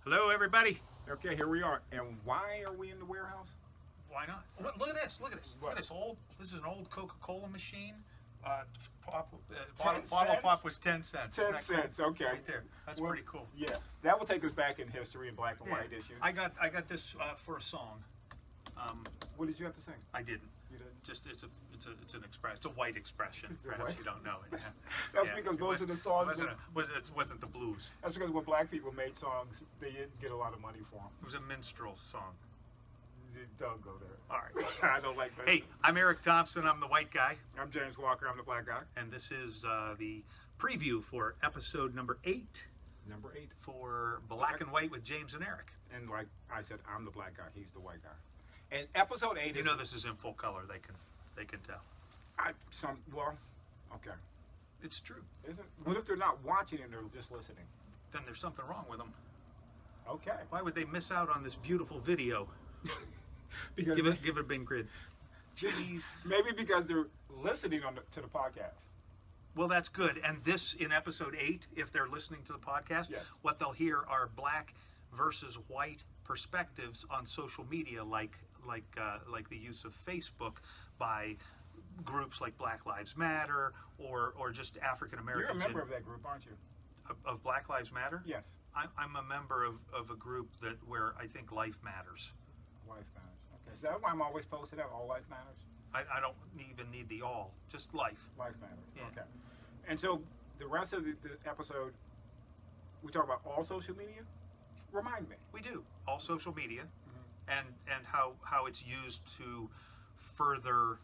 Hello, everybody. Okay, here we are. And why are we in the warehouse? Why not? Look at this. Look at this. Look What? at this old. This is an old Coca-Cola machine. Bottle 10 pop cents? was 10 cents. 10 Isn't that cool? cents, okay. Right there. That's Well, pretty cool. Yeah, that will take us back in history and black and Yeah. white issues. I got this for a song. What did you have to sing? I didn't. You did? Just it's an express. It's a white expression. It's a Perhaps white- you don't know it. That's because most of the songs it wasn't the blues. That's because when black people made songs, they didn't get a lot of money for them. It was a minstrel song. Don't go there. All right. I don't like that. Hey, I'm Eric Thompson. I'm the white guy. I'm James Walker. I'm the black guy. And this is the preview for episode number 8 Number 8. for Black and White with James and Eric. And like I said, I'm the black guy. He's the white guy. And episode 8 You is... know this is in full color. They can tell. Okay. It's true. Isn't? What if they're not watching and they're just listening? Then there's something wrong with them. Okay. Why would they miss out on this beautiful video? Because Give it a big grid. Jeez. Maybe because they're listening to the podcast. Well, that's good. And this, in episode 8, if they're listening to the podcast, Yes. what they'll hear are black versus white perspectives on social media, like the use of Facebook by groups like Black Lives Matter or just African Americans. You're a member of that group, aren't you? Of Black Lives Matter? Yes. I'm a member of a group where I think life matters. Life matters. Okay. Is that why I'm always posted up? All life matters? I don't even need the all, just life. Life matters. Yeah. Okay. And so the rest of the episode, we talk about all social media? Remind me. We do all social media, and how it's used to further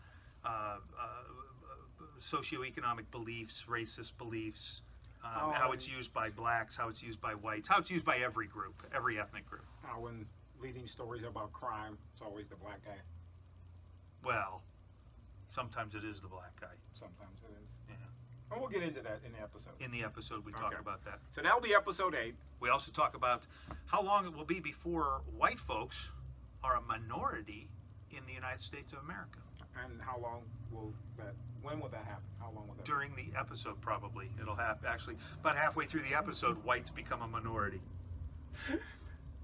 socioeconomic beliefs, racist beliefs, how it's used by blacks, how it's used by whites, how it's used by every group, every ethnic group. When leading stories about crime, it's always the black guy. Well, sometimes it is the black guy. Sometimes it is. Yeah. And we'll get into that in the episode. In the episode, we talk Okay. about that. So that'll be episode 8. We also talk about how long it will be before white folks are a minority in the United States of America. And how long will that, when will that happen? How long will that During the episode, probably. It'll have, actually, about halfway through the episode, whites become a minority.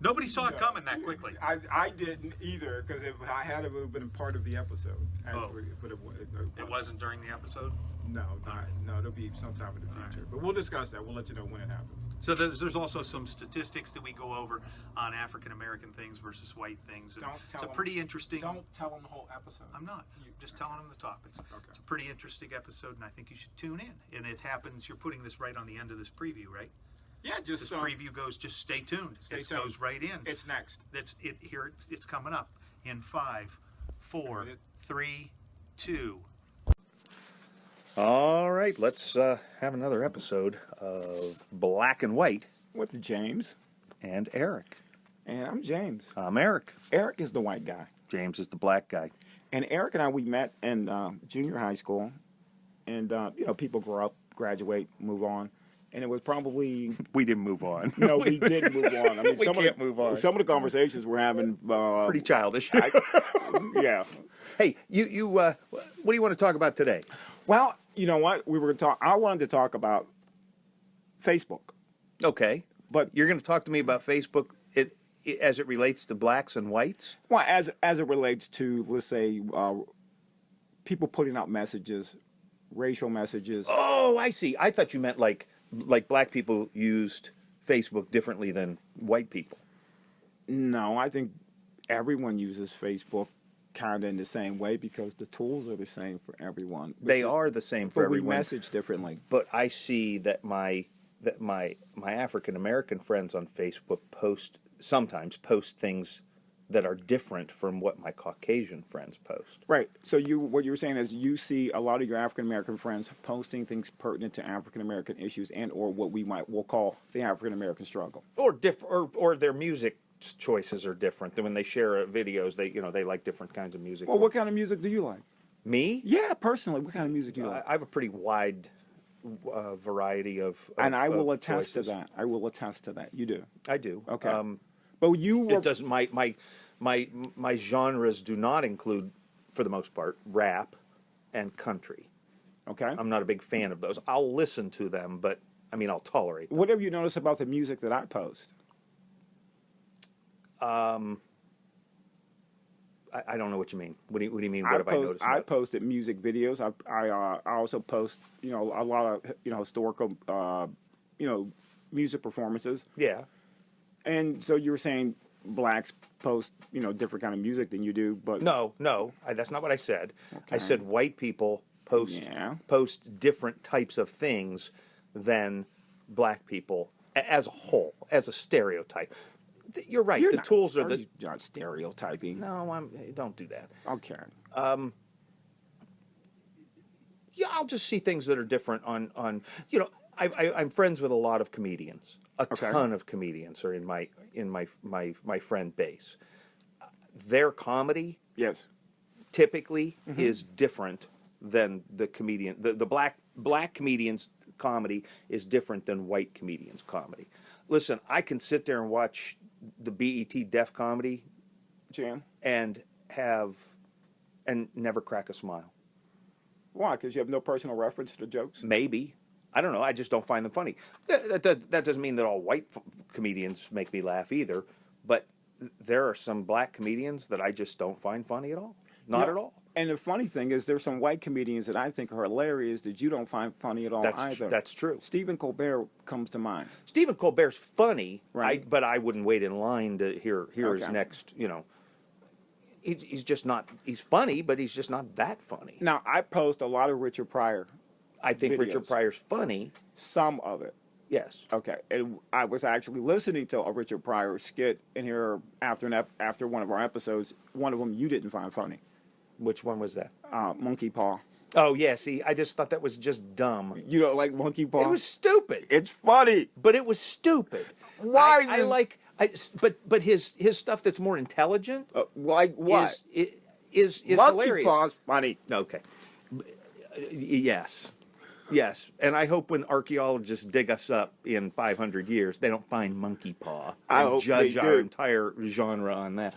Nobody saw it coming that quickly. I didn't either, because if I had, it would have been part of the episode. Actually, but It wasn't during the episode? No, it'll be sometime in the future. right. But we'll discuss that. We'll let you know when it happens. So there's also some statistics that we go over on African American things versus white things. And Don't tell it's a them- pretty interesting. Don't tell them the whole episode. I'm not. Just telling them the topics. Okay. It's a pretty interesting episode, and I think you should tune in. And it happens. You're putting this right on the end of this preview, right? Yeah, just This preview goes. Just stay tuned. Stay It tuned. goes right in. It's next. That's it. Here it's coming up in 5, 4, 3, 2. All right, let's have another episode of Black and White With James. and Eric. And I'm James. I'm Eric. Eric is the white guy. James is the black guy. And Eric and I, we met in junior high school. And, people grow up, graduate, move on. And it was probably... We didn't move on. No, we did move on. I mean, We can't move on. Some of the conversations we're having... Pretty childish. yeah. Hey, you what do you want to talk about today? Well, you know what? I wanted to talk about Facebook. Okay, But you're going to talk to me about Facebook as it relates to blacks and whites? well, as it relates to, let's say, people putting out messages, racial messages. Oh, I see. I thought you meant like black people used Facebook differently than white people. No, I think everyone uses Facebook kind of in the same way because the tools are the same for everyone. They are the same for but we everyone. message differently. But I see that my African American friends on Facebook sometimes post things that are different from what my Caucasian friends post. Right. So what you're saying is you see a lot of your African American friends posting things pertinent to African American issues and or what we'll call the African American struggle. Or their music choices are different. When they share videos, they like different kinds of music. Well, what kind of music do you like? Me? Yeah, personally, what kind of music do you like? I have a pretty wide variety of And I will of attest choices. to that. I will attest to that. You do. I do. Okay. But you were... It doesn't. My genres do not include, for the most part, rap and country. Okay. I'm not a big fan of those. I'll listen to them, but I mean, I'll tolerate them. What have you noticed about the music that I post? I don't know what you mean. What do you mean? What have I noticed? I posted music videos. I also post, a lot of, historical, music performances. Yeah. And so you were saying blacks post, different kind of music than you do, but No, that's not what I said. Okay. I said white people post different types of things than black people as a whole, as a stereotype. You're right. The tools are the. You're not stereotyping. No, don't do that. Okay. Yeah, I'll just see things that are different on. I'm friends with a lot of comedians. A ton of comedians are in my friend base. Their comedy, Yes. typically is different than the comedian. The black comedians' comedy is different than white comedians' comedy. Listen, I can sit there and watch the BET Def Comedy Jam. and never crack a smile. Why? Because you have no personal reference to the jokes? Maybe. I don't know. I just don't find them funny. That doesn't mean that all white comedians make me laugh either. But there are some black comedians that I just don't find funny at all. Not at all. And the funny thing is, there's some white comedians that I think are hilarious that you don't find funny at all either. That's true. Stephen Colbert comes to mind. Stephen Colbert's funny, Right. but I wouldn't wait in line to hear his Okay. next, He's just not, he's funny, but he's just not that funny. Now, I post a lot of Richard Pryor. I think videos. Richard Pryor's funny. Some of it. Yes. Okay. And I was actually listening to a Richard Pryor skit in here after one of our episodes. One of them you didn't find funny. Which one was that? Monkey Paw. Oh, yeah, see, I just thought that was just dumb. You don't like Monkey Paw? It was stupid. It's funny. But it was stupid. Why? But his stuff that's more intelligent Like what? is Monkey hilarious. Paw's funny. Okay. Yes. Yes. And I hope when archaeologists dig us up in 500 years, they don't find monkey paw I and hope judge they our do. entire genre on that.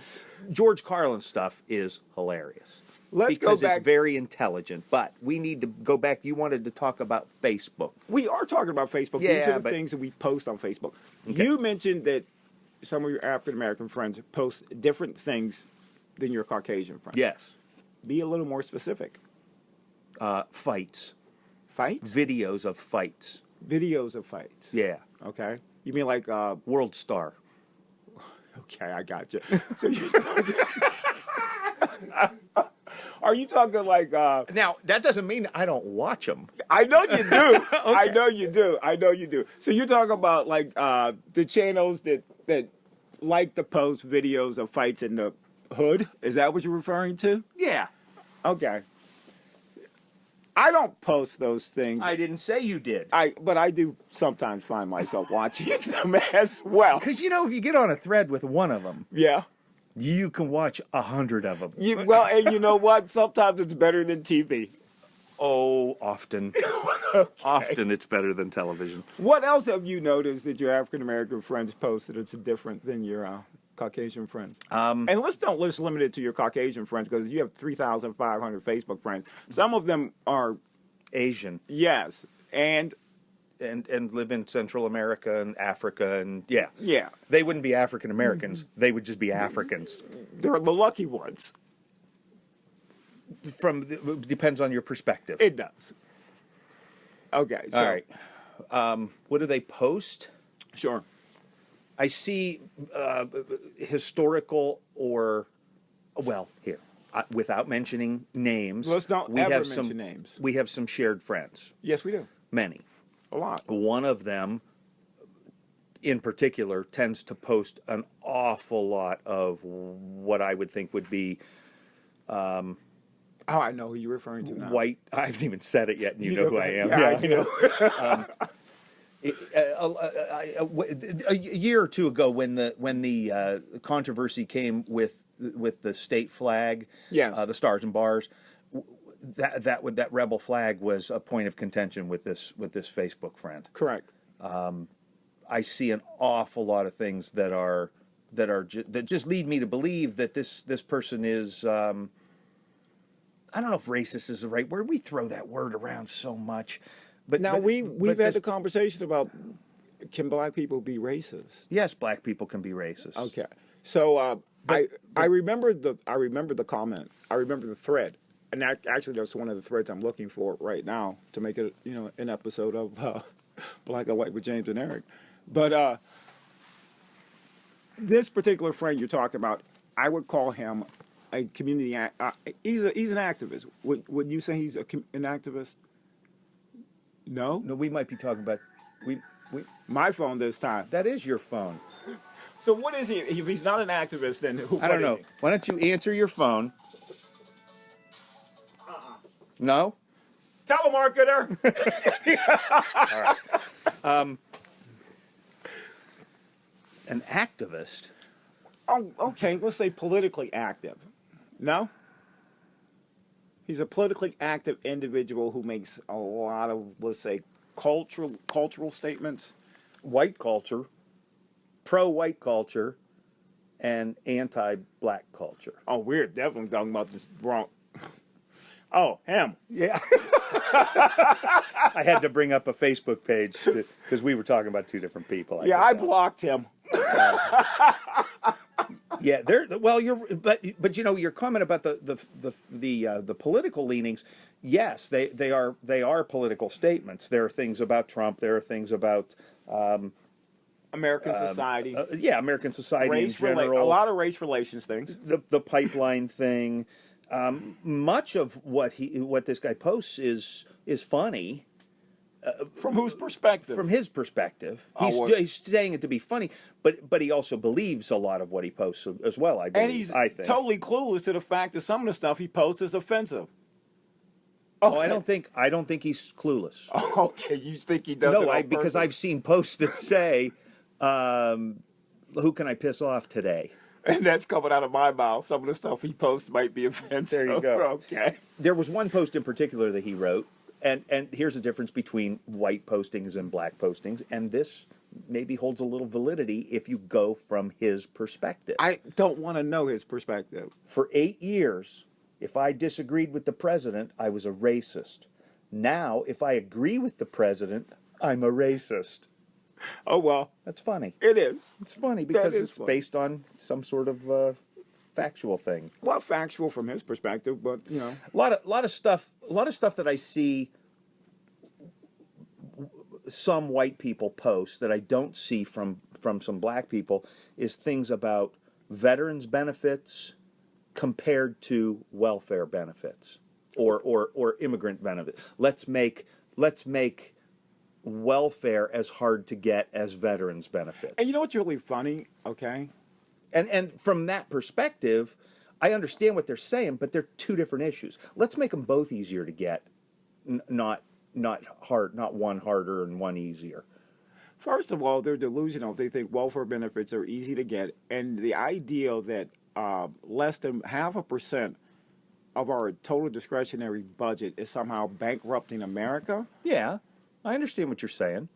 George Carlin's stuff is hilarious. Let's go because back. it's very intelligent. But we need to go back. You wanted to talk about Facebook. We are talking about Facebook. These Yeah, are the but- things that we post on Facebook. Okay. You mentioned that some of your African American friends post different things than your Caucasian friends. Yes. Be a little more specific. Fights. Fights? Videos of fights. Videos of fights. Yeah. Okay. You mean like, World Star. okay, I got you. So are you talking like, Now, that doesn't mean I don't watch them. I know you do. I know you do. I know you do. So you're talking about like the channels that like to post videos of fights in the hood? Is that what you're referring to? Yeah. Okay. I don't post those things. I didn't say you did. But I do sometimes find myself watching them as well. Because, if you get on a thread with one of them, Yeah. you can watch 100 of them. Well, and you know what? Sometimes it's better than TV. Oh, often. Often it's better than television. What else have you noticed that your African American friends post that it's different than your Caucasian friends? And let's limit it to your Caucasian friends because you have 3,500 Facebook friends. Some of them are Asian. yes, and live in Central America and Africa and yeah. They wouldn't be African Americans. They would just be Africans. they're the lucky ones. Depends on your perspective. It does. Okay. So, All right. What do they post? Sure. I see historical or, without mentioning names. Let's not ever mention names. We have some shared friends. Yes, we do. Many. A lot. One of them, in particular, tends to post an awful lot of what I would think would be Oh, I know who you're referring to now. white. I haven't even said it yet, and you know who I am. Yeah, A year or two ago, when the controversy came with the state flag, Yes. the stars and bars, that rebel flag was a point of contention with this Facebook friend. Correct. I see an awful lot of things that just lead me to believe that this person is. I don't know if racist is the right word. We throw that word around so much, but Now, but- we've but had this- the conversation about can black people be racist? Yes, black people can be racist. Okay. So I remember the comment. I remember the thread, and actually that's one of the threads I'm looking for right now to make it an episode of Black and White with James and Eric. But this particular friend you're talking about, I would call him a community. He's an activist. Would you say he's an activist? No. No, we might be talking about My phone this time. that is your phone. So what is he? If he's not an activist, then who? I don't know. Why don't you answer your phone? No? Telemarketer. All right. An activist? Oh, okay. Let's say politically active. No? He's a politically active individual who makes a lot of, let's say, cultural statements. White culture, pro-white culture, and anti-black culture. Oh, we're definitely talking about this wrong. Oh, him. Yeah. I had to bring up a Facebook page because we were talking about two different people. I blocked him. Yeah, well, but your comment about the political leanings, yes, they are political statements. There are things about Trump. There are things about American society. American society in general. A lot of race relations things. The pipeline thing. Much of what this guy posts is funny. From whose perspective? From his perspective. He's saying it to be funny, but he also believes a lot of what he posts as well, I believe. And he's totally clueless to the fact that some of the stuff he posts is offensive. Oh, I don't think he's clueless. Oh, okay, you think he does it on purpose? Because I've seen posts that say, who can I piss off today? And that's coming out of my mouth. Some of the stuff he posts might be offensive. There you go. Okay. There was one post in particular that he wrote, and here's the difference between white postings and black postings, and this maybe holds a little validity if you go from his perspective. I don't want to know his perspective. For 8 years, if I disagreed with the president, I was a racist. Now, if I agree with the president, I'm a racist. Oh, well. That's funny. It is. It's funny because it's funny. based on some sort of factual thing. Well, factual from his perspective, but a lot of stuff that I see some white people post that I don't see from some black people is things about veterans benefits compared to welfare benefits or immigrant benefits. Let's make welfare as hard to get as veterans benefits. And you know what's really funny? Okay. And from that perspective, I understand what they're saying, but they're two different issues. Let's make them both easier to get, not one harder and one easier. First of all, they're delusional. They think welfare benefits are easy to get, and the idea that less than 0.5% of our total discretionary budget is somehow bankrupting America. Yeah, I understand what you're saying.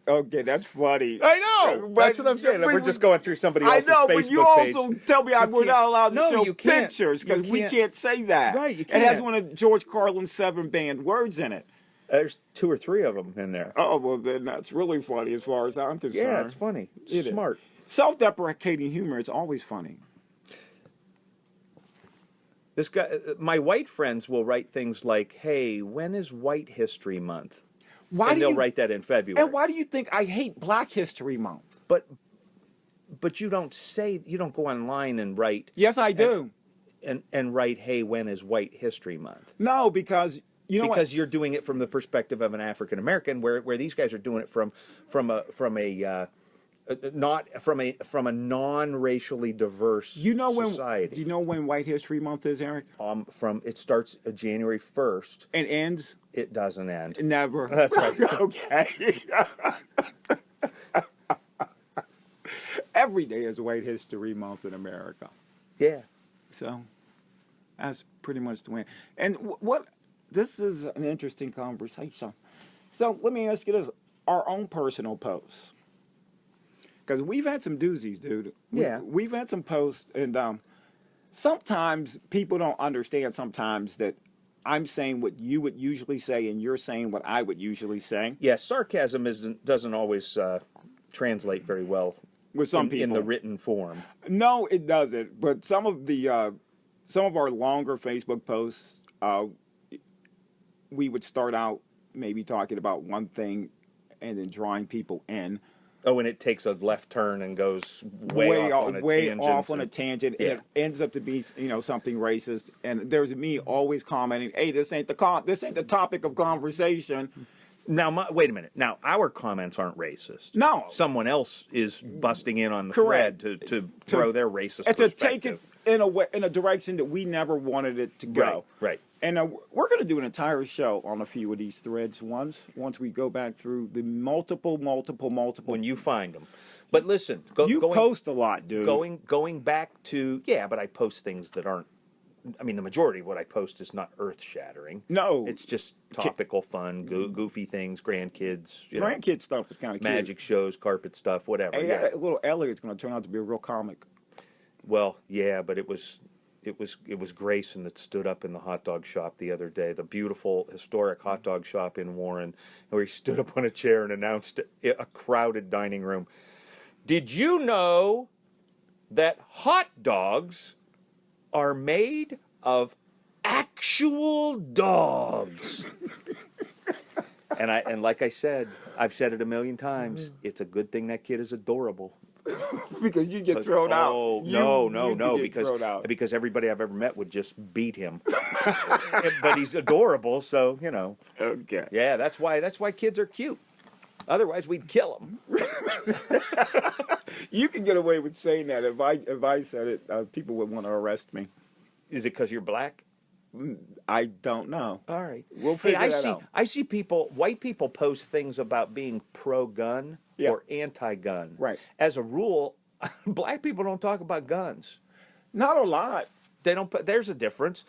Okay, that's funny. I know. That's what I'm saying. We're just going through somebody else's Facebook page. I know, but you also tell me we're not allowed to show pictures because we can't say that. Right, you can't. It has one of George Carlin's 7 banned words in it. There's 2 or 3 of them in there. Oh, well, then that's really funny as far as I'm concerned. Yeah, it's funny. It's smart. Self-deprecating humor is always funny. This guy, my white friends will write things like, "Hey, when is White History Month?" And they'll write that in February. And why do you think I hate Black History Month? But you don't go online and write. Yes, I do. And write, "Hey, when is White History Month?" No, because because you're doing it from the perspective of an African American, where these guys are doing it from a non-racially diverse society. Do you know when White History Month is, Eric? It starts January 1st. And ends? It doesn't end. Never. That's right. Okay. Every day is White History Month in America. Yeah. So that's pretty much the way. And this is an interesting conversation. So let me ask you this: our own personal posts. Because we've had some doozies, dude. We've had some posts, and sometimes people don't understand sometimes that I'm saying what you would usually say, and you're saying what I would usually say. Yeah, sarcasm doesn't always translate very well with some people in the written form. No, it doesn't. But some of our longer Facebook posts, we would start out maybe talking about one thing, and then drawing people in. Oh, and it takes a left turn and goes way off on a tangent. Yeah. And it ends up to be, something racist. And there's me always commenting, "Hey, this ain't the topic of conversation." Now, wait a minute. Now, our comments aren't racist. No, someone else is busting in on the Correct. thread to throw their racist and perspective. to take it in a direction that we never wanted it to go. Right. And we're going to do an entire show on a few of these threads once we go back through the multiple. When you find them. But listen, you post a lot, dude. Going back to, but I post things that aren't, I mean, the majority of what I post is not earth-shattering. No. It's just topical, fun, goofy things, grandkids. Grandkid stuff is kind of cute. Magic shows, carpet stuff, whatever. Hey, little Elliot's going to turn out to be a real comic. Well, yeah, but it was Grayson that stood up in the hot dog shop the other day, the beautiful historic hot dog shop in Warren, where he stood up on a chair and announced a crowded dining room. Did you know that hot dogs are made of actual dogs? And like I said, I've said it a million times, it's a good thing that kid is adorable. Because you get thrown out. Oh, no, because everybody I've ever met would just beat him. But he's adorable, so, Okay. Yeah, that's why kids are cute. Otherwise, we'd kill them. You can get away with saying that. If I said it, people would want to arrest me. Is it because you're black? I don't know. All right. We'll figure that out. I see white people post things about being pro-gun or anti-gun. Right. As a rule, black people don't talk about guns. Not a lot. They don't. There's a difference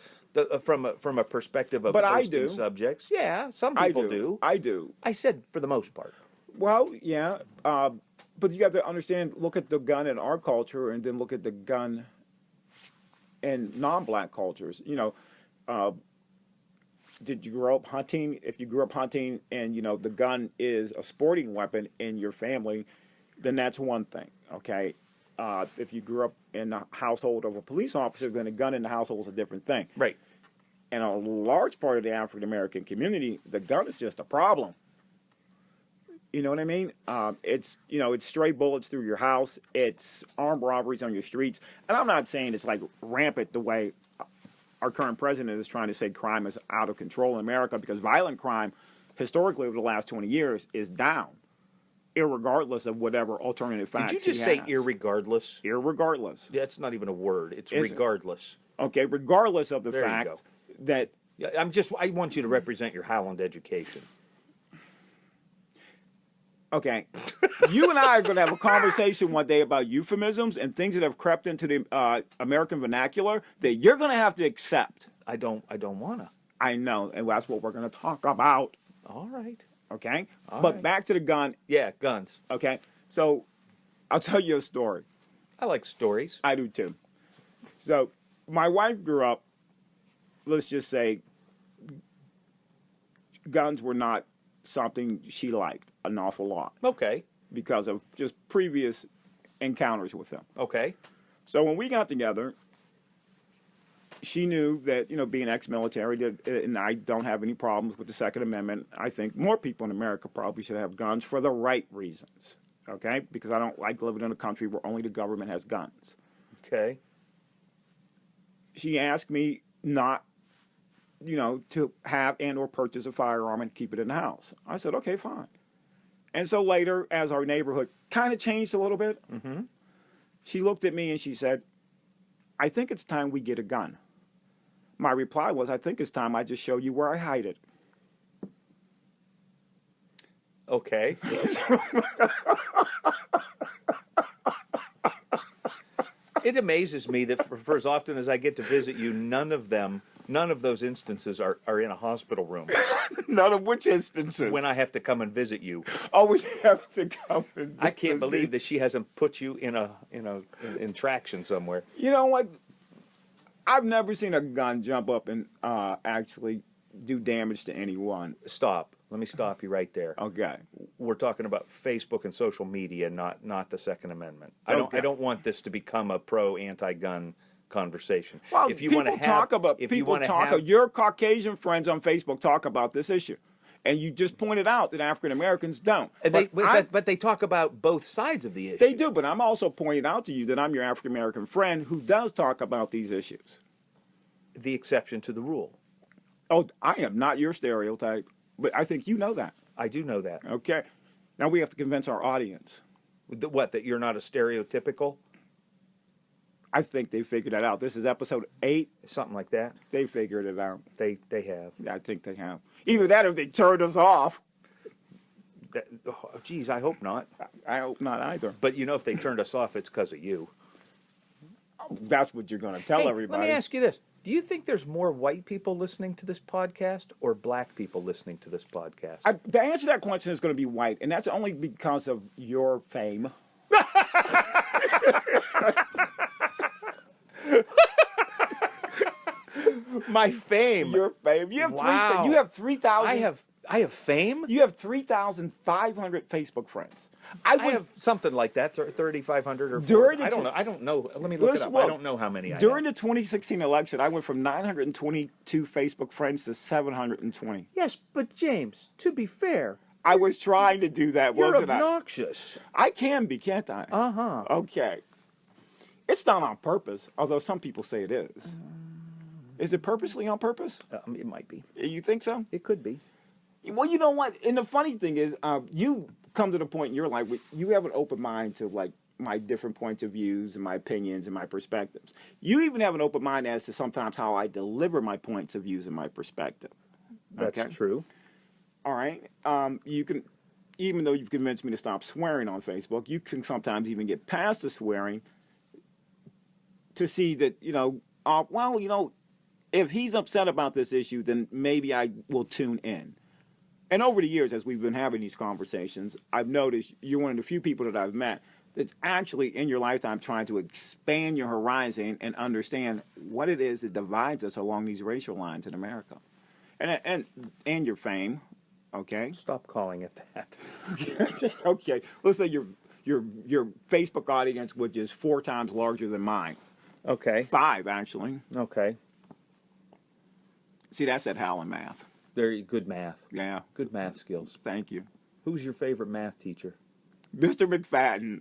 from a perspective of posting subjects. Yeah, some people do. I do. I said for the most part. Well, yeah, but you have to understand. Look at the gun in our culture, and then look at the gun in non-black cultures. Did you grow up hunting? If you grew up hunting, and the gun is a sporting weapon in your family, then that's one thing. Okay. If you grew up in the household of a police officer, then a gun in the household is a different thing. Right. And a large part of the African American community, the gun is just a problem. You know what I mean? It's stray bullets through your house. It's armed robberies on your streets. And I'm not saying it's like rampant the way our current president is trying to say crime is out of control in America, because violent crime, historically over the last 20 years, is down, irregardless of whatever alternative facts. Did you just say irregardless? Irregardless. Yeah, it's not even a word. It's regardless. Okay, regardless of the fact that... I want you to represent your Howland education. Okay, you and I are going to have a conversation one day about euphemisms and things that have crept into the American vernacular that you're going to have to accept. I don't want to. I know, and that's what we're going to talk about. All right. Okay? But back to the gun. Yeah, guns. Okay, so I'll tell you a story. I like stories. I do too. So my wife grew up, let's just say, guns were not something she liked an awful lot. Okay. Because of just previous encounters with them. Okay. So when we got together, she knew that, being ex-military, and I don't have any problems with the Second Amendment. I think more people in America probably should have guns for the right reasons. Okay? Because I don't like living in a country where only the government has guns. Okay. She asked me not, to have and or purchase a firearm and keep it in the house. I said, okay, fine. And so later, as our neighborhood kind of changed a little bit, she looked at me and she said, I think it's time we get a gun. My reply was, I think it's time I just show you where I hide it. Okay. It amazes me that for as often as I get to visit you, none of those instances are in a hospital room. None of which instances? When I have to come and visit you. Oh, we have to come and visit I can't believe that she hasn't put you in traction somewhere. You know what? I've never seen a gun jump up and actually do damage to anyone. Stop. Let me stop you right there. Okay. We're talking about Facebook and social media, not the Second Amendment. Okay. I don't want this to become a pro-anti-gun conversation. Well, if you people want to talk about if people you want to talk. have, Your Caucasian friends on Facebook talk about this issue, and you just pointed out that African Americans don't. but they talk about both sides of the issue. They do, but I'm also pointing out to you that I'm your African American friend who does talk about these issues. The exception to the rule. Oh, I am not your stereotype, but I think you know that. I do know that. Okay. Now we have to convince our audience. What, that you're not a stereotypical? I think they figured that out. This is episode 8. Something like that. They figured it out. They have. I think they have. Either that or they turned us off. Geez, I hope not. I hope not either. But you know, if they turned us off, it's because of you. That's what you're going to tell everybody. Let me ask you this. Do you think there's more white people listening to this podcast or black people listening to this podcast? The answer to that question is going to be white, and that's only because of your fame. My fame. Your fame. You have Wow. you have 3,000. I have fame? You have 3,500 Facebook friends. I have something like that, 3,500 or 4. During the I don't know. Let me look it up. I don't know how many I During have. the 2016 election, I went from 922 Facebook friends to 720. Yes, but James, to be fair, I was trying to do that, you're wasn't obnoxious. I can be, can't I? Uh-huh. Okay. It's not on purpose, although some people say it is. Is it purposely on purpose? It might be. You think so? It could be. Well, you know what? And the funny thing is, you come to the point in your life where you have an open mind to like my different points of views and my opinions and my perspectives. You even have an open mind as to sometimes how I deliver my points of views and my perspective. That's Okay? true. All right. You can, even though you've convinced me to stop swearing on Facebook, you can sometimes even get past the swearing to see that, if he's upset about this issue, then maybe I will tune in. And over the years, as we've been having these conversations, I've noticed you're one of the few people that I've met that's actually in your lifetime trying to expand your horizon and understand what it is that divides us along these racial lines in America. And your fame, okay? Stop calling it that. Okay. Let's say your Facebook audience, which is 4 times larger than mine. Okay. 5, actually. Okay. See, that's at Howland Math. Very good math. Yeah. Good math skills. Thank you. Who's your favorite math teacher? Mr. McFadden.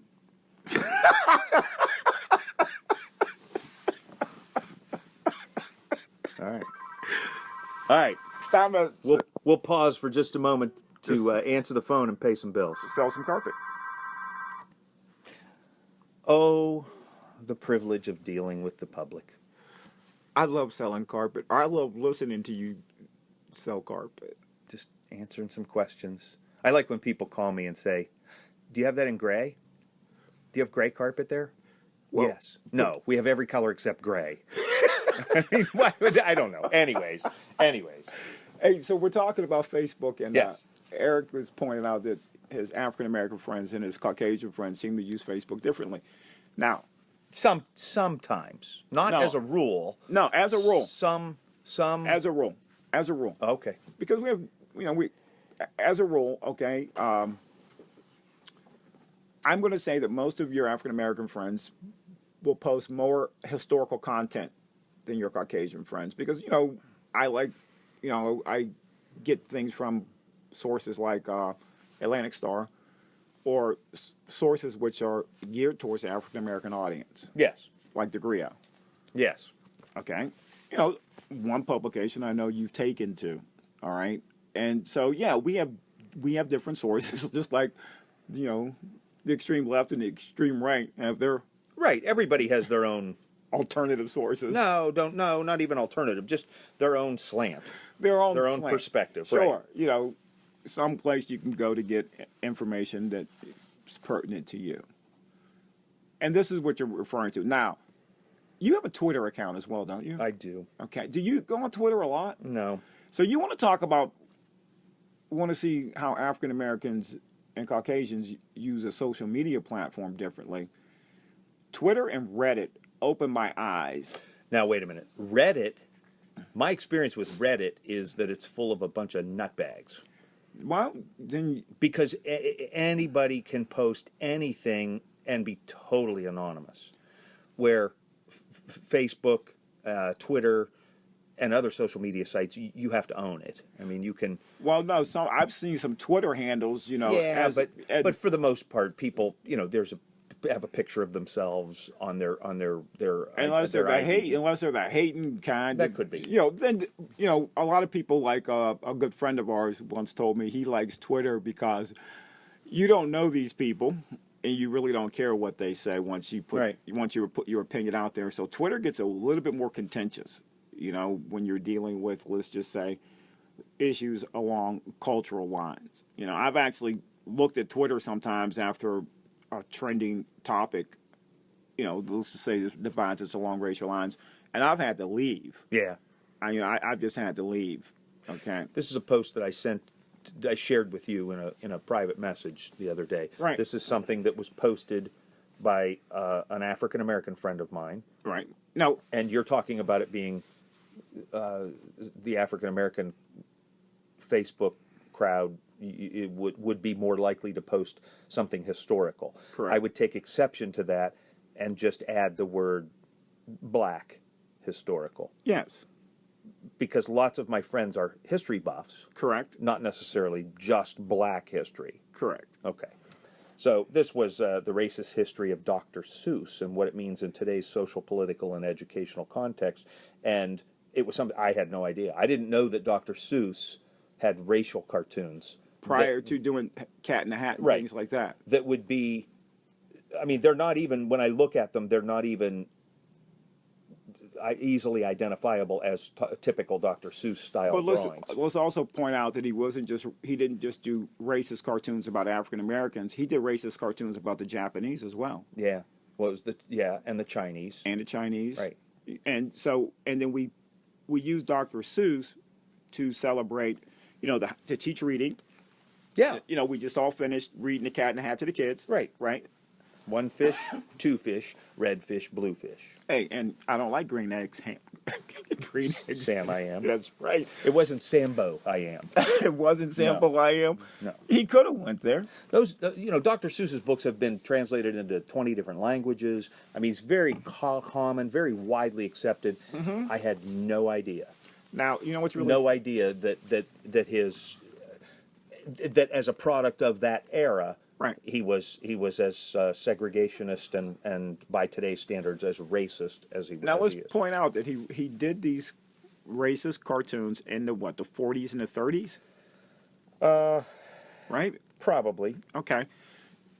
All right. All right. It's time to We'll pause for just a moment to answer the phone and pay some bills. sell some carpet. Oh, the privilege of dealing with the public. I love selling carpet. I love listening to you sell carpet. Just answering some questions. I like when people call me and say, "Do you have that in gray? Do you have gray carpet there?" Well, yes. No, we have every color except gray. I mean, why would, I don't know. Anyways. Hey, so we're talking about Facebook, and Yes. Eric was pointing out that his African-American friends and his Caucasian friends seem to use Facebook differently. Now, Sometimes, not No. as a rule. no, as a rule. Some. As a rule. Okay. Because we have, as a rule, okay, I'm going to say that most of your African-American friends will post more historical content than your Caucasian friends because, I like, I get things from sources like Atlantic Star or sources which are geared towards the African-American audience, Yes. like Degrio, Yes. okay? One publication I know you've taken to, all right? And so, yeah, we have different sources, just like, the extreme left and the extreme right have their Right. Everybody has their own. alternative sources. No, not even alternative. Just their own slant. Their own slant. Perspective. Sure. Right. Some place you can go to get information that is pertinent to you. And this is what you're referring to. Now, you have a Twitter account as well, don't you? I do. Okay. Do you go on Twitter a lot? No. So you want to see how African Americans and Caucasians use a social media platform differently. Twitter and Reddit opened my eyes. Now, wait a minute. Reddit, my experience with Reddit is that it's full of a bunch of nutbags. Well, then because anybody can post anything and be totally anonymous, where Facebook, Twitter, and other social media sites, you have to own it. I mean, you can. Well, no, I've seen some Twitter handles, Yeah, but for the most part, people, have a picture of themselves on their unless they're ID. unless they're that hating kind. That could be. Then a lot of people, like a good friend of ours once told me he likes Twitter because you don't know these people and you really don't care what they say once you put your opinion out there. So Twitter gets a little bit more contentious, when you're dealing with, let's just say, issues along cultural lines. I've actually looked at Twitter sometimes after a trending topic, let's just say divides us along racial lines, and I've had to leave. Yeah. I've just had to leave. Okay. This is a post that I shared with you in a private message the other day. Right. This is something that was posted by an African American friend of mine. Right. No. And you're talking about it being the African American Facebook crowd. It would be more likely to post something historical. Correct. I would take exception to that and just add the word black historical. Yes. Because lots of my friends are history buffs. Correct. Not necessarily just black history. Correct. Okay. So this was the racist history of Dr. Seuss and what it means in today's social, political, and educational context. And it was something I had no idea. I didn't know that Dr. Seuss had racial cartoons prior to doing Cat in the Hat and things like that. That would be, I mean, they're not even, when I look at them, they're not even easily identifiable as typical Dr. Seuss style drawings. Let's also point out that he didn't just do racist cartoons about African Americans. He did racist cartoons about the Japanese as well. Yeah. Well, it was and the Chinese. And the Chinese. Right. And then we use Dr. Seuss to celebrate, to teach reading. Yeah. We just all finished reading The Cat in the Hat to the kids. Right. Right. One fish, two fish, red fish, blue fish. Hey, and I don't like green eggs. Green eggs. Sam, I am. That's right. It wasn't Sambo, I am. It wasn't Sambo, I am. No. He could have went there. Those, Dr. Seuss's books have been translated into 20 different languages. I mean, he's very common, very widely accepted. Mm-hmm. I had no idea. Now, you know what's really no idea that as a product of that era. Right. He was as segregationist and by today's standards as racist as he was. Now let's point out that he did these racist cartoons in the 40s and the 30s. Right. Probably. Okay.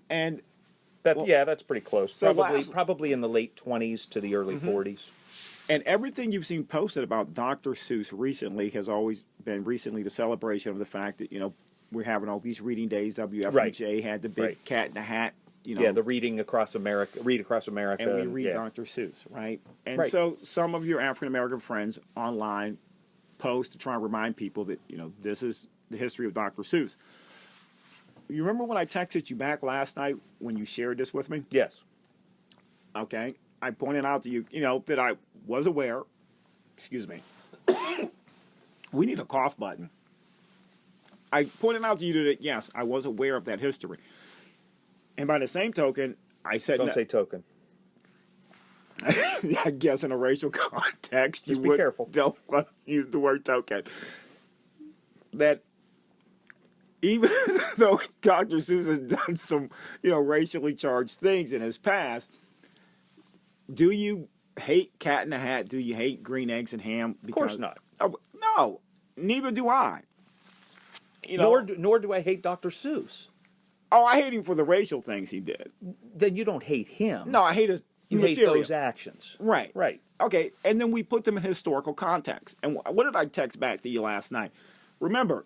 And that's pretty close. So probably in the late 20s to the early 40s. And everything you've seen posted about Dr. Seuss recently has always been the celebration of the fact that we're having all these reading days. WFJ had the big Cat in the Hat. The read across America, and we read Dr. Seuss, right? And so some of your African American friends online post to try and remind people that this is the history of Dr. Seuss. You remember when I texted you back last night when you shared this with me? Yes. Okay. I pointed out to you, that I was aware. Excuse me. We need a cough button. I pointed out to you that, yes, I was aware of that history. And by the same token, I said... Don't say token. I guess in a racial context, Just be careful. Don't use the word token. That even though Dr. Seuss has done some, racially charged things in his past, do you hate Cat in the Hat? Do you hate green eggs and ham? Of course not. No, neither do I. Nor do I hate Dr. Seuss. Oh, I hate him for the racial things he did. Then you don't hate him. No, I hate his material. Hate those actions. Right. Right. Okay, and then we put them in historical context. And what did I text back to you last night? Remember,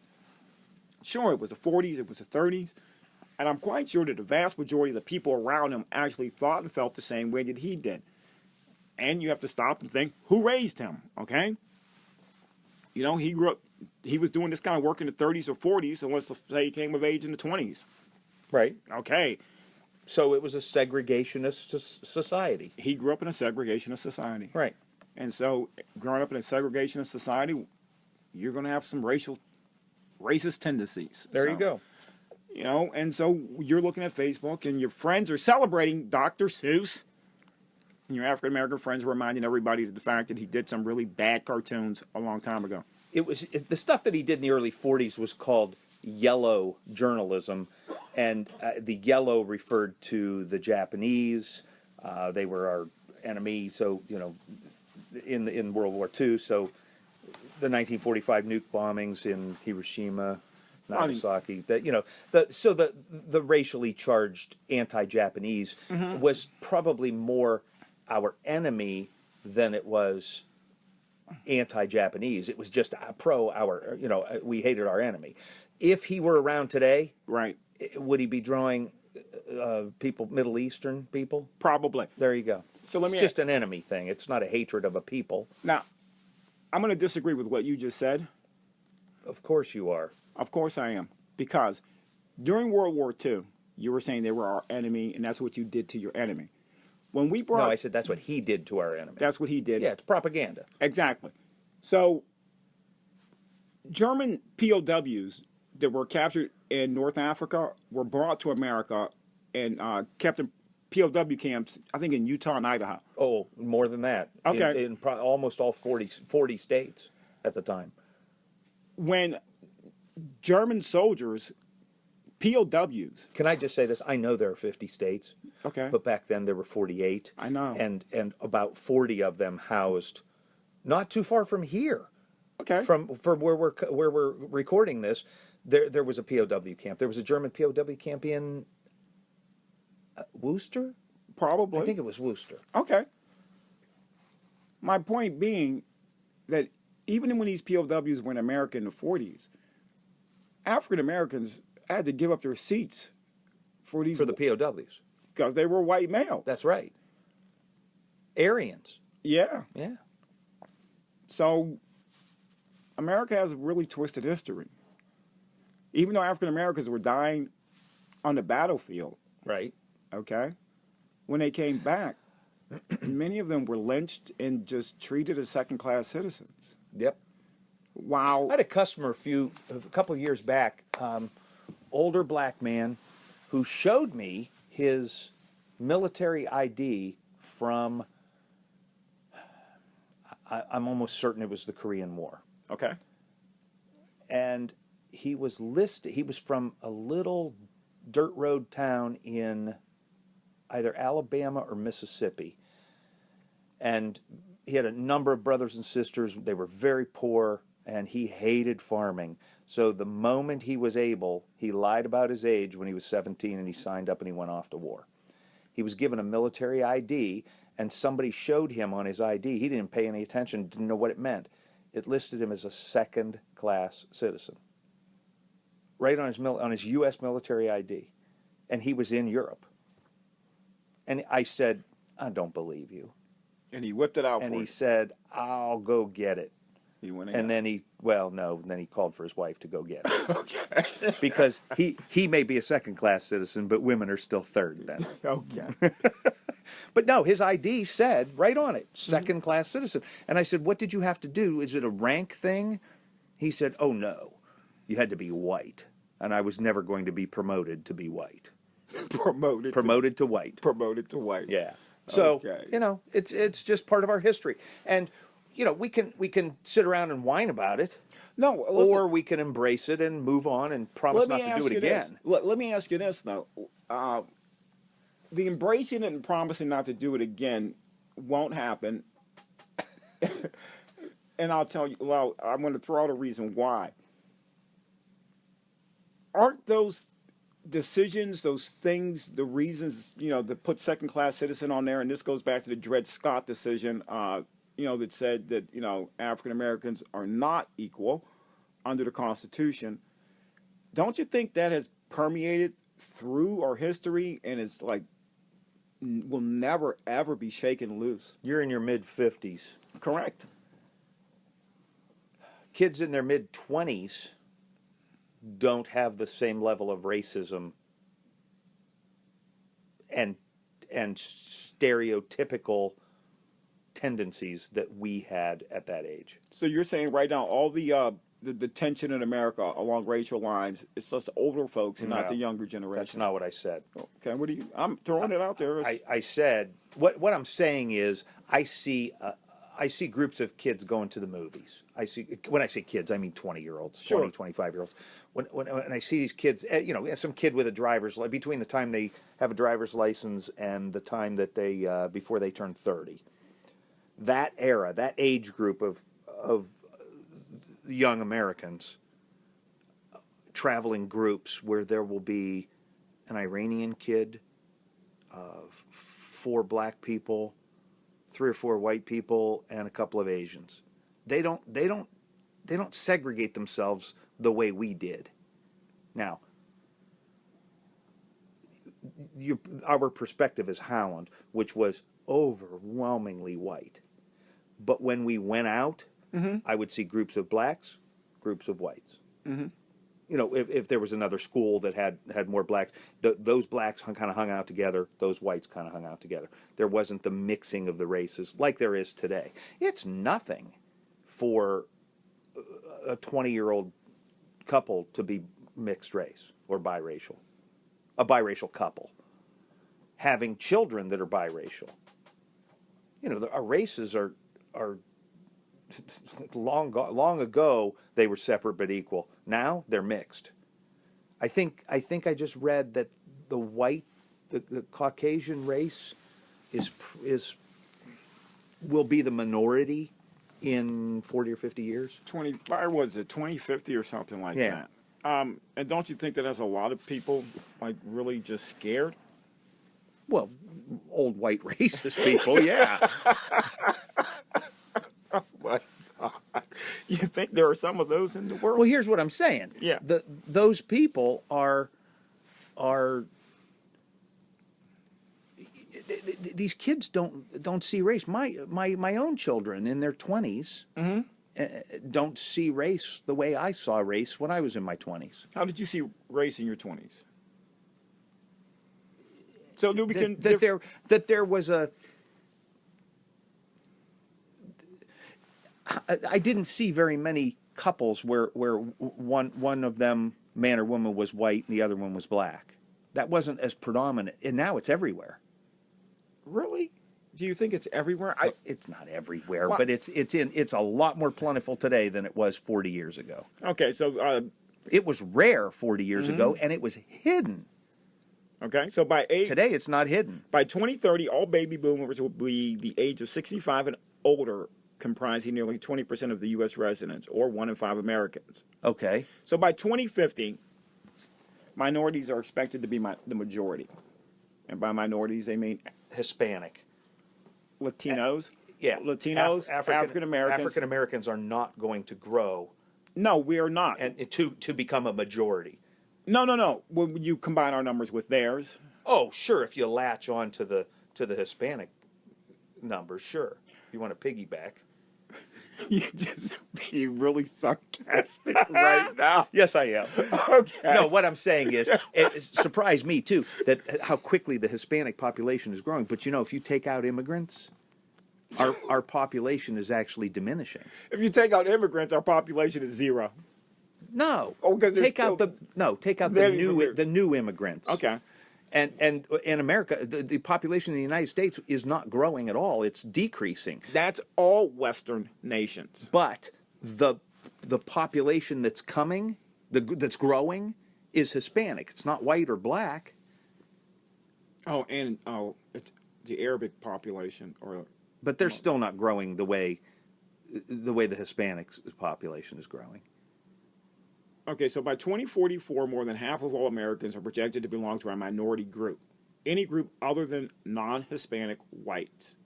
sure, it was the 40s, it was the 30s, and I'm quite sure that the vast majority of the people around him actually thought and felt the same way that he did. And you have to stop and think, who raised him, okay? He grew up... He was doing this kind of work in the 30s or 40s, and let's say he came of age in the 20s. Right. Okay. So it was a segregationist society. He grew up in a segregationist society. Right. And so growing up in a segregationist society, you're going to have some racial racist tendencies. There So, you go. You know, and so you're looking at Facebook and your friends are celebrating Dr. Seuss. And your African American friends are reminding everybody of the fact that he did some really bad cartoons a long time ago. The stuff that he did in the early 40s was called yellow journalism, and the yellow referred to the Japanese. They were our enemy, so, you know, in World War II. So the 1945 nuke bombings in Hiroshima, Nagasaki, that, you know, the racially charged anti-Japanese was probably more our enemy than it was anti-Japanese. It was just our, you know, we hated our enemy. If he were around today, Right. would he be drawing people, Middle Eastern people? Probably. There you go. So let it's me just an enemy thing. It's not a hatred of a people. Now, I'm going to disagree with what you just said. Of course you are. Of course I am. Because during World War II, you were saying they were our enemy, and that's what you did to your enemy. When we brought... No, I said that's what he did to our enemy. That's what he did. Yeah, it's propaganda. Exactly. So, German POWs that were captured in North Africa were brought to America and kept in POW camps, I think in Utah and Idaho. Oh, more than that. Okay. In almost all 40 states at the time. When German soldiers, POWs... Can I just say this? I know there are 50 states. Okay. But back then there were 48. I know. And about 40 of them housed not too far from here. Okay. From where we're recording this, there was a POW camp. There was a German POW camp in Worcester? Probably. I think it was Worcester. Okay. My point being that even when these POWs were in America in the 40s, African Americans had to give up their seats for For the POWs. because they were white males. That's right. Aryans. Yeah. Yeah. So America has a really twisted history. Even though African Americans were dying on the battlefield, Right. okay, when they came back, many of them were lynched and just treated as second-class citizens. Yep. Wow. I had a customer a couple of years back, older black man, who showed me his military ID from, I'm almost certain it was the Korean War. Okay. And he was from a little dirt road town in either Alabama or Mississippi. And he had a number of brothers and sisters. They were very poor, and he hated farming. So the moment he was able, he lied about his age when he was 17, and he signed up and he went off to war. He was given a military ID, and somebody showed him on his ID. He didn't pay any attention, didn't know what it meant. It listed him as a second-class citizen, right on his U.S. military ID, and he was in Europe. And I said, I don't believe you. And he whipped it out for And you. he said, I'll go get it. He went And then he called for his wife to go get it. Okay. Because he may be a second-class citizen, but women are still third then. Okay. But no, his ID said right on it, second-class citizen. And I said, what did you have to do? Is it a rank thing? He said, oh, no. You had to be white. And I was never going to be promoted to be white. Promoted to white. Promoted to white. Yeah. So, Okay. you know, it's just part of our history. And, you know, we can sit around and whine about it. No, listen, Or we can embrace it and move on and promise not to do it again. Let me ask you this, though. The embracing it and promising not to do it again won't happen. And I'll tell you, well, I'm going to throw out a reason why. Aren't those decisions, those things, the reasons, you know, that put second-class citizen on there, and this goes back to the Dred Scott decision, you know, that said that, you know, African Americans are not equal under the Constitution. Don't you think that has permeated through our history and is like will never ever be shaken loose? You're in your mid-50s. Correct. Kids in their mid-20s don't have the same level of racism and stereotypical tendencies that we had at that age. So you're saying right now all the the tension in America along racial lines, it's just older folks and not the younger generation. That's not what I said. Okay, what do you? I'm throwing it out there. I said what I'm saying is I see groups of kids going to the movies. When I say kids, I mean 20-year-olds, Sure. 20, 25-year-olds. When I see these kids, some kid with a driver's license, between the time they have a driver's license and the time that they before they turn 30, that era, that age group of young Americans travel in groups where there will be an Iranian kid, 4 black people, 3 or 4 white people, and a couple of Asians. They don't segregate themselves the way we did. Now, our perspective is Howland, which was overwhelmingly white. But when we went out, I would see groups of blacks, groups of whites. If there was another school that had more blacks, those blacks kind of hung out together, those whites kind of hung out together. There wasn't the mixing of the races like there is today. It's nothing for a 20-year-old couple to be mixed race or biracial, a biracial couple, having children that are biracial. Our races are long ago they were separate but equal. Now they're mixed. I think I just read that the Caucasian race will be the minority in 40 or 50 years. 2050 or something like that. And don't you think that there's a lot of people like really just scared? Well, old white racist people, yeah. You think there are some of those in the world? Well, here's what I'm saying. Yeah. Those people are these kids don't see race. My own children in their 20s don't see race the way I saw race when I was in my 20s. How did you see race in your 20s? So that there was a. I didn't see very many couples where one of them, man or woman, was white and the other one was black. That wasn't as predominant, and now it's everywhere. Really? Do you think it's everywhere? It's not everywhere, but it's a lot more plentiful today than it was 40 years ago. Okay, so it was rare 40 years ago, and it was hidden. Okay, so today it's not hidden. By 2030, all baby boomers will be the age of 65 and older, comprising nearly 20% of the U.S. residents, or 1 in 5 Americans. Okay. So by 2050, minorities are expected to be the majority. And by minorities, they mean Hispanic. Latinos. Latinos, African Americans. African Americans are not going to grow. No, we are not. And to become a majority. No. When you combine our numbers with theirs. Oh, sure. If you latch on to the Hispanic numbers, sure. You want to piggyback. You're just being really sarcastic right now. Yes, I am. Okay. No, what I'm saying is, it surprised me too that how quickly the Hispanic population is growing. But if you take out immigrants, our population is actually diminishing. If you take out immigrants, our population is 0. No. Because take out the new immigrants. Okay. And in America, the population in the United States is not growing at all. It's decreasing. That's all Western nations. But the population that's coming, that's growing, is Hispanic. It's not white or black. It's the Arabic population, but they're still not growing the way the Hispanic population is growing. Okay, so by 2044, more than half of all Americans are projected to belong to a minority group, any group other than non-Hispanic whites.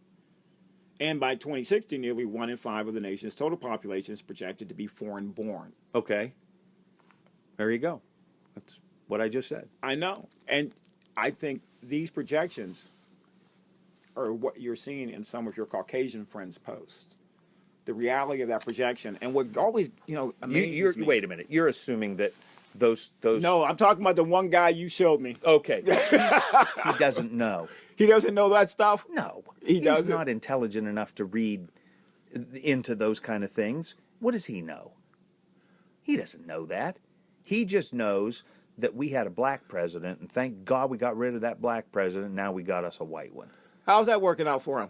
And by 2060, nearly 1 in 5 of the nation's total population is projected to be foreign-born. Okay. There you go. That's what I just said. I know. And I think these projections are what you're seeing in some of your Caucasian friends' posts. The reality of that projection, and what always, amazes me. Wait a minute. You're assuming that those. No, I'm talking about the one guy you showed me. Okay. He doesn't know. He doesn't know that stuff? No. He's not intelligent enough to read into those kind of things. What does he know? He doesn't know that. He just knows that we had a black president, and thank God we got rid of that black president. Now we got us a white one. How's that working out for him?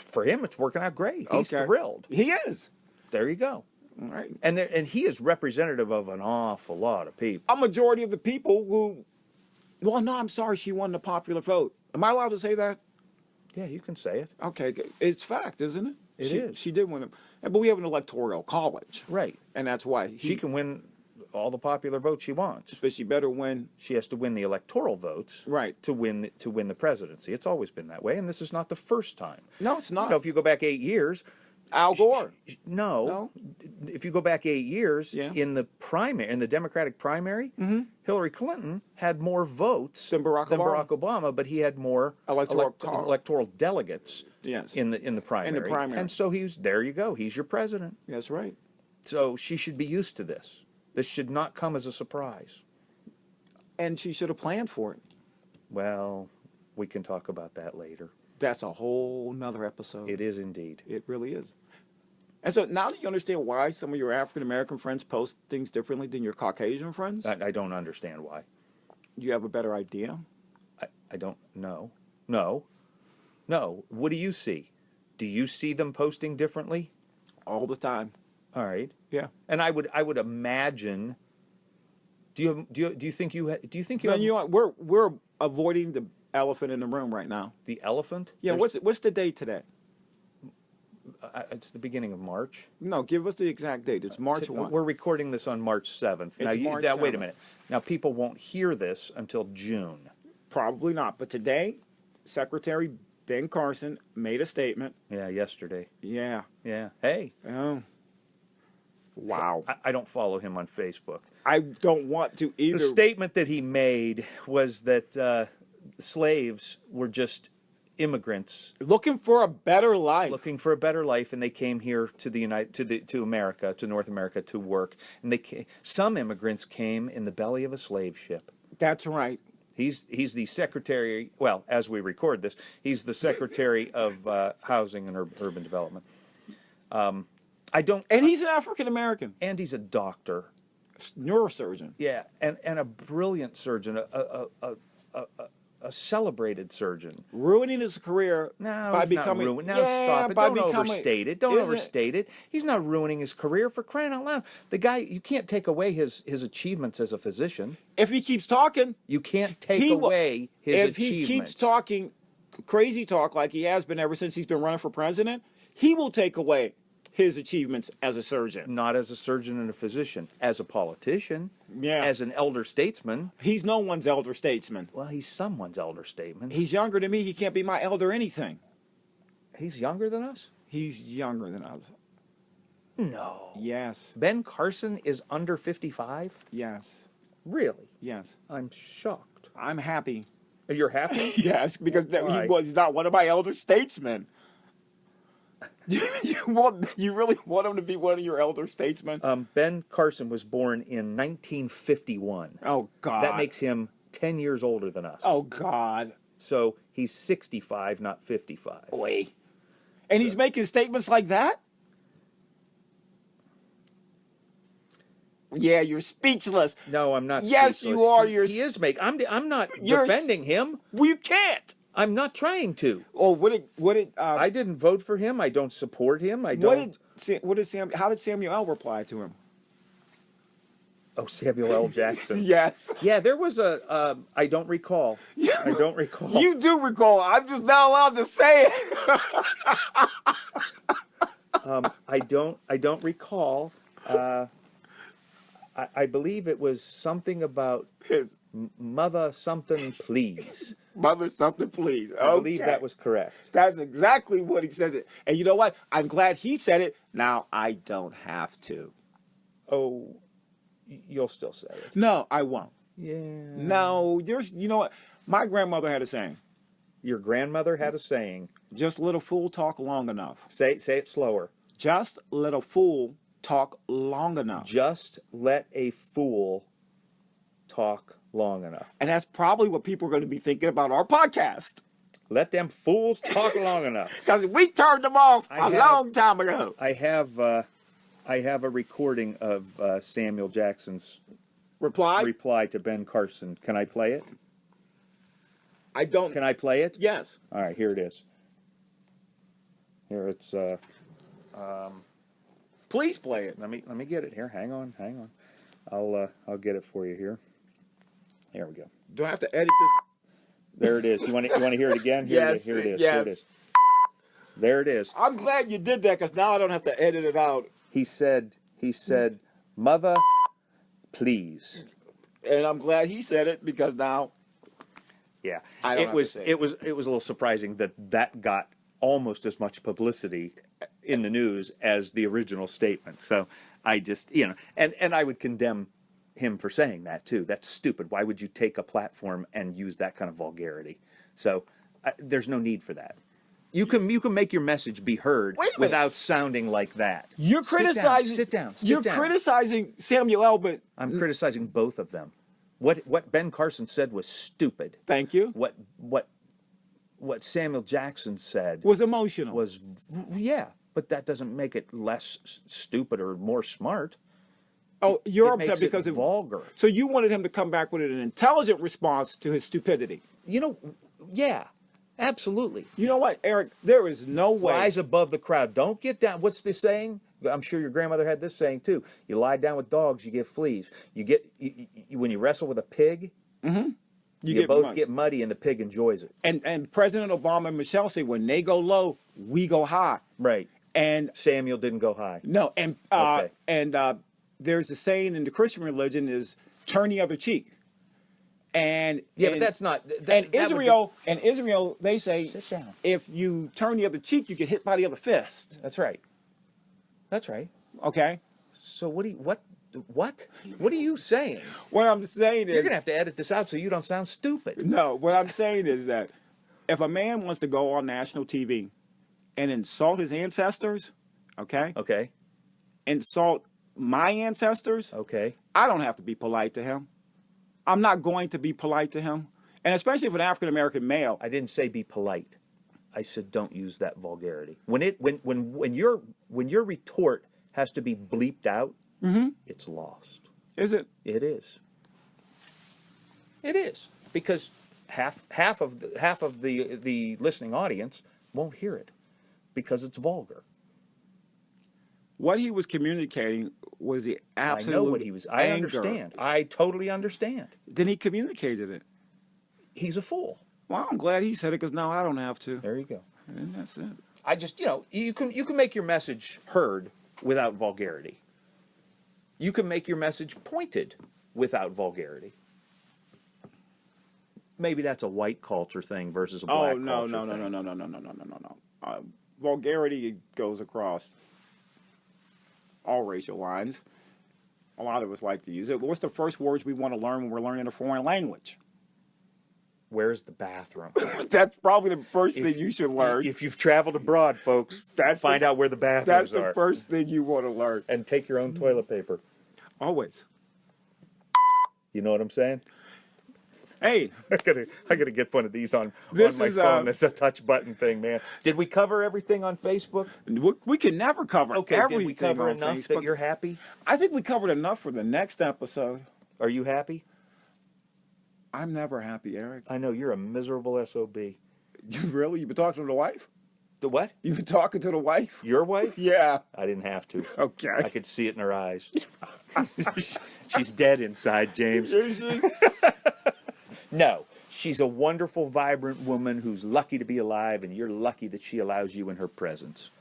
For him, it's working out great. He's thrilled. He is. There you go. All right. And he is representative of an awful lot of people. A majority of the people who, well, no, I'm sorry, she won the popular vote. Am I allowed to say that? Yeah, you can say it. Okay, it's fact, isn't it? It is. She did win it. But we have an electoral college. Right. And that's why. She can win all the popular votes she wants. But she better win. She has to win the electoral votes, right, to win the presidency. It's always been that way, and this is not the first time. No, it's not. You know, if you go back 8 years, Al Gore. No. If you go back 8 years, in the Democratic primary, Hillary Clinton had more votes than Barack Obama, but he had more electoral delegates. Yes. In the primary. And so there you go. He's your president. That's right. So she should be used to this. This should not come as a surprise. And she should have planned for it. Well, we can talk about that later. That's a whole nother episode. It is indeed. It really is. And so now that you understand why some of your African-American friends post things differently than your Caucasian friends? I don't understand why. You have a better idea? I don't know. No. What do you see? Do you see them posting differently? All the time. All right. Yeah. And I would imagine. Do you think you No, you know, we're avoiding the elephant in the room right now. The elephant? Yeah. What's the date today? It's the beginning of March. No, give us the exact date. It's March 1. We're recording this on March 7th. Now, wait a minute. Now, people won't hear this until June. Probably not. But today, Secretary Ben Carson made a statement. Yeah, yesterday. Yeah. Yeah. Hey. Oh. Wow. I don't follow him on Facebook. I don't want to either. The statement that he made was that slaves were just immigrants looking for a better life. And they came here to America, to North America, to work. And some immigrants came in the belly of a slave ship. That's right. He's the secretary. Well, as we record this, he's the secretary of housing and urban development. And he's an African American. And he's a doctor, neurosurgeon. Yeah, and a brilliant surgeon, a celebrated surgeon. Ruining his career by becoming. Not ruin. Now stop it. Don't overstate it. Don't overstate it. He's not ruining his career, for crying out loud. The guy, you can't take away his achievements as a physician. If he keeps talking, you can't take away his achievements. If he keeps talking crazy talk like he has been ever since he's been running for president, he will take away his achievements as a surgeon. Not as a surgeon and a physician, as a politician, as an elder statesman. He's no one's elder statesman. Well, he's someone's elder statesman. He's younger than me. He can't be my elder anything. He's younger than us? He's younger than us. No. Yes. Ben Carson is under 55? Yes. Really? Yes. I'm shocked. I'm happy. You're happy? Yes, because he's not one of my elder statesmen. You really want him to be one of your elder statesmen? Ben Carson was born in 1951. Oh, God. That makes him 10 years older than us. Oh, God. So he's 65, not 55. Boy. And he's making statements like that? Yeah, you're speechless. No, I'm not yes, speechless. You are. He is making... I'm not defending him. Well, you can't. I'm not trying to. Oh, I didn't vote for him. I don't support him. I don't. How did Samuel L. reply to him? Oh, Samuel L. Jackson. Yes. Yeah, there was I don't recall. I don't recall. You do recall. I'm just not allowed to say it. I don't recall. I believe it was something about his mother something please. Mother something please. Okay. I believe that was correct. That's exactly what he says it. And you know what? I'm glad he said it. Now I don't have to. Oh, you'll still say it. No, I won't. Yeah. No, you know what? My grandmother had a saying. Your grandmother had a saying. Just let a fool talk long enough. Say it slower. Just let a fool talk long enough. Just let a fool talk long enough. And that's probably what people are going to be thinking about our podcast. Let them fools talk long enough. Because we turned them off a long time ago. I have I have a recording of Samuel Jackson's Reply? reply to Ben Carson. Can I play it? I don't. Can I play it? Yes. All right, here it is. Here it's. Please play it. Let me get it here. Hang on. I'll get it for you here. There we go. Do I have to edit this? There it is. You want to hear it again? Yes. Here it is. Yes. Here it is. There it is. I'm glad you did that because now I don't have to edit it out. He said, "Mother, please." And I'm glad he said it because now. Yeah. I don't it have was to say it was a little surprising that got almost as much publicity in the news as the original statement. So I just, and I would condemn him for saying that too. That's stupid. Why would you take a platform and use that kind of vulgarity? So there's no need for that. You can make your message be heard without sounding like that. You're criticizing. Sit down. You're criticizing Samuel L. But I'm criticizing both of them. What Ben Carson said was stupid. Thank you. What Samuel Jackson said Was emotional. Yeah, but that doesn't make it less stupid or more smart. Oh, you're It upset makes because it vulgar. So you wanted him to come back with an intelligent response to his stupidity. Yeah, absolutely. You know what, Eric? There is no way. Rise above the crowd. Don't get down. What's the saying? I'm sure your grandmother had this saying too. You lie down with dogs, you get fleas. When you wrestle with a pig, you both get muddy, and the pig enjoys it. And President Obama and Michelle say when they go low, we go high. Right. And Samuel didn't go high. no, and Okay. There's a saying in the Christian religion is turn the other cheek. And But that's not. Israel, they say Sit down. if you turn the other cheek, you get hit by the other fist. That's right. That's right. Okay. So what are you saying? What I'm saying is You're gonna have to edit this out so you don't sound stupid. no. What I'm saying is that if a man wants to go on national TV and insult his ancestors, Okay. insult my ancestors, Okay. I don't have to be polite to him. I'm not going to be polite to him, and especially if an African American male. I didn't say be polite. I said don't use that vulgarity. When your retort has to be bleeped out, it's lost. Is it? It is. It is because half of the listening audience won't hear it because it's vulgar. What he was communicating was the absolute. I know what he was. I anger. understand. I totally understand. Then he communicated it. He's a fool. Well, I'm glad he said it because now I don't have to. There you go. And that's it. I just, you can make your message heard without vulgarity. You can make your message pointed without vulgarity. Maybe that's a white culture thing versus a black culture thing. No. Vulgarity goes across all racial lines. A lot of us like to use it. What's the first words we want to learn when we're learning a foreign language? Where's the bathroom? That's probably the first thing you should learn. If you've traveled abroad, folks, find out where the bathrooms are. That's the first thing you want to learn. And take your own toilet paper. Always. You know what I'm saying? Hey, I gotta get one of these on my is, phone. That's a touch button thing, man. Did we cover everything on Facebook? we can never cover everything. Did we cover on enough Facebook. that you're happy? I think we covered enough for the next episode. Are you happy? I'm never happy, Eric. I know you're a miserable SOB. You really? You been talking to the wife? The what? You been talking to the wife? Your wife? Yeah. I didn't have to. Okay. I could see it in her eyes. She's dead inside, James. Is she? No. She's a wonderful, vibrant woman who's lucky to be alive, and you're lucky that she allows you in her presence.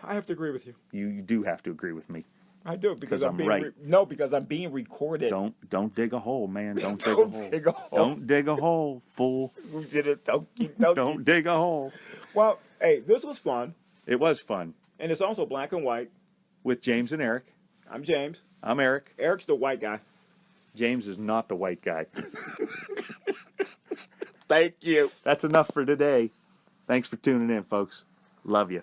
I have to agree with you. You do have to agree with me. I do because I'm right. Because I'm being recorded. Don't dig a hole, man. Don't dig a Don't hole. dig a hole. Don't dig a hole, fool. We did it. Don't dig a hole. Well, hey, this was fun, It was fun and it's also black and white. with James and Eric. I'm James. I'm Eric. Eric's the white guy. James is not the white guy. Thank you. That's enough for today. Thanks for tuning in, folks. Love you.